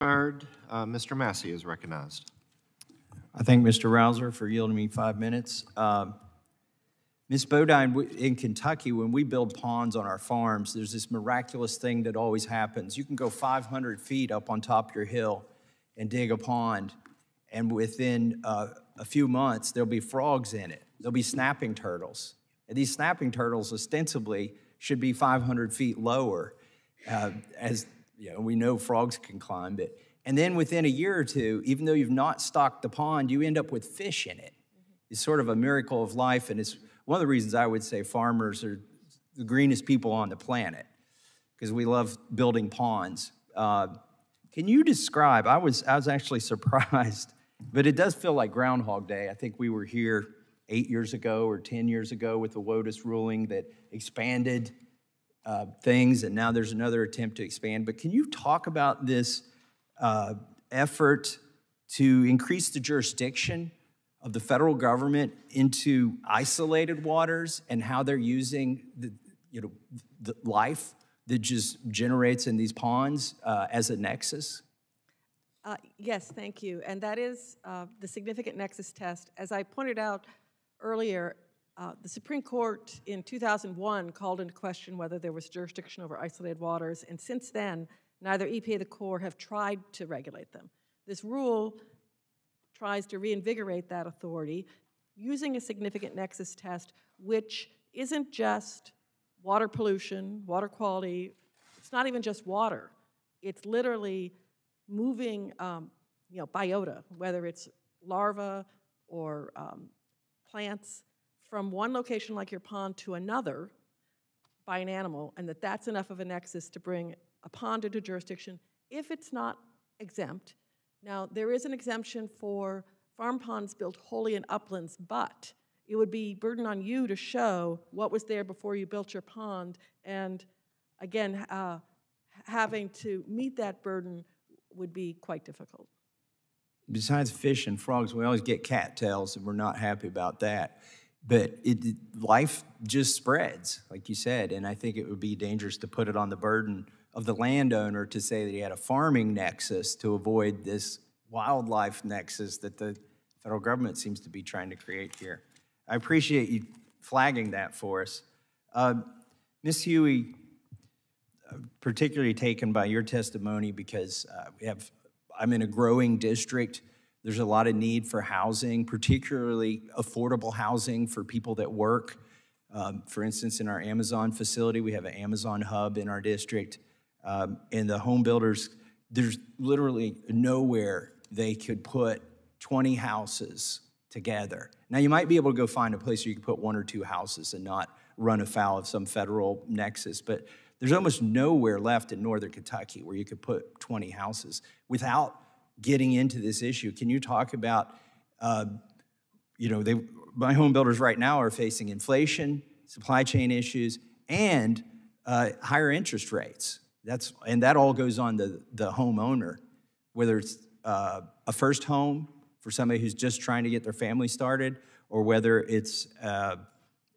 Third, Mr. Massie is recognized. I thank Mr. Rouser for yielding me 5 minutes. Ms. Bodine, in Kentucky, when we build ponds on our farms, there's this miraculous thing that always happens. You can go 500 feet up on top of your hill and dig a pond, and within a few months, there'll be frogs in it. There'll be snapping turtles. And these snapping turtles ostensibly should be 500 feet lower, as you know, we know frogs can climb it. And then within a year or two, even though you've not stocked the pond, you end up with fish in it. It's sort of a miracle of life, and it's one of the reasons I would say farmers are the greenest people on the planet, because we love building ponds. Can you describe, I was actually surprised, but it does feel like Groundhog Day. I think we were here 8 years ago or 10 years ago with the WOTUS ruling that expanded things, and now there's another attempt to expand. But can you talk about this effort to increase the jurisdiction of the federal government into isolated waters and how they're using the life that just generates in these ponds as a nexus? Yes, thank you. And that is the significant nexus test. As I pointed out earlier, the Supreme Court in 2001 called into question whether there was jurisdiction over isolated waters, and since then, neither EPA or the Corps have tried to regulate them. This rule tries to reinvigorate that authority using a significant nexus test, which isn't just water pollution, water quality. It's not even just water. It's literally moving, biota, whether it's larvae or plants, from one location like your pond to another by an animal, and that's enough of a nexus to bring a pond into jurisdiction if it's not exempt. Now, there is an exemption for farm ponds built wholly in uplands, but it would be burden on you to show what was there before you built your pond, and again, having to meet that burden would be quite difficult. Besides fish and frogs, we always get cattails, and we're not happy about that. But life just spreads, like you said, and I think it would be dangerous to put it on the burden of the landowner to say that he had a farming nexus to avoid this wildlife nexus that the federal government seems to be trying to create here. I appreciate you flagging that for us. Ms. Huey, particularly taken by your testimony because I'm in a growing district. There's a lot of need for housing, particularly affordable housing for people that work. For instance, in our Amazon facility, we have an Amazon hub in our district. And the home builders, there's literally nowhere they could put 20 houses together. Now, you might be able to go find a place where you can put 1 or 2 houses and not run afoul of some federal nexus, but there's almost nowhere left in northern Kentucky where you could put 20 houses without getting into this issue. Can you talk about, my home builders right now are facing inflation, supply chain issues, and higher interest rates. And that all goes on the homeowner, whether it's a first home for somebody who's just trying to get their family started, or whether it's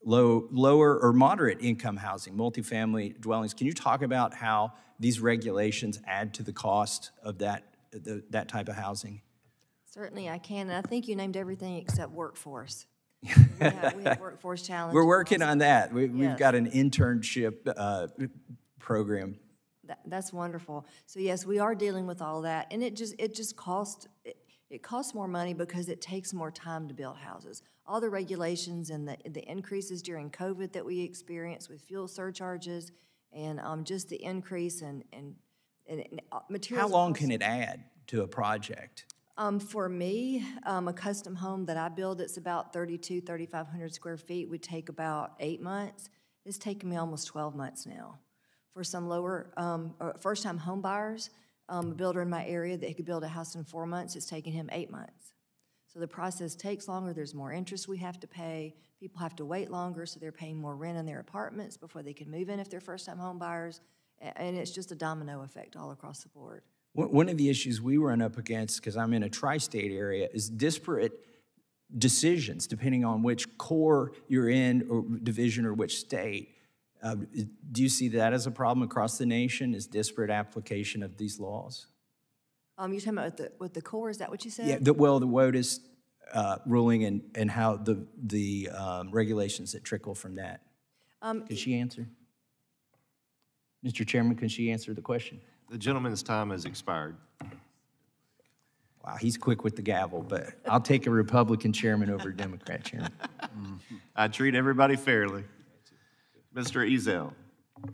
lower or moderate income housing, multifamily dwellings. Can you talk about how these regulations add to the cost of that type of housing? Certainly I can, and I think you named everything except workforce. we have workforce challenges. We're working on that. We've got an internship program. That's wonderful. So yes, we are dealing with all that, and it costs more money because it takes more time to build houses. All the regulations and the increases during COVID that we experienced with fuel surcharges, and just the increase in materials. How long can it add to a project? For me, a custom home that I build, it's about 3,500 square feet, would take about 8 months. It's taken me almost 12 months now. For some first-time home buyers, a builder in my area that could build a house in 4 months, it's taken him 8 months. So the process takes longer. There's more interest we have to pay. People have to wait longer, so they're paying more rent in their apartments before they can move in if they're first-time home buyers. And it's just a domino effect all across the board. One of the issues we run up against, because I'm in a tri-state area, is disparate decisions depending on which Corps you're in or division or which state. Do you see that as a problem across the nation, is disparate application of these laws? You're talking about with the core, is that what you said? Yeah, the WOTUS ruling and how the regulations that trickle from that. Can she answer? Mr. Chairman, can she answer the question? The gentleman's time has expired. Wow, he's quick with the gavel, but I'll take a Republican chairman over a Democrat chairman. I treat everybody fairly. Mr. Ezell.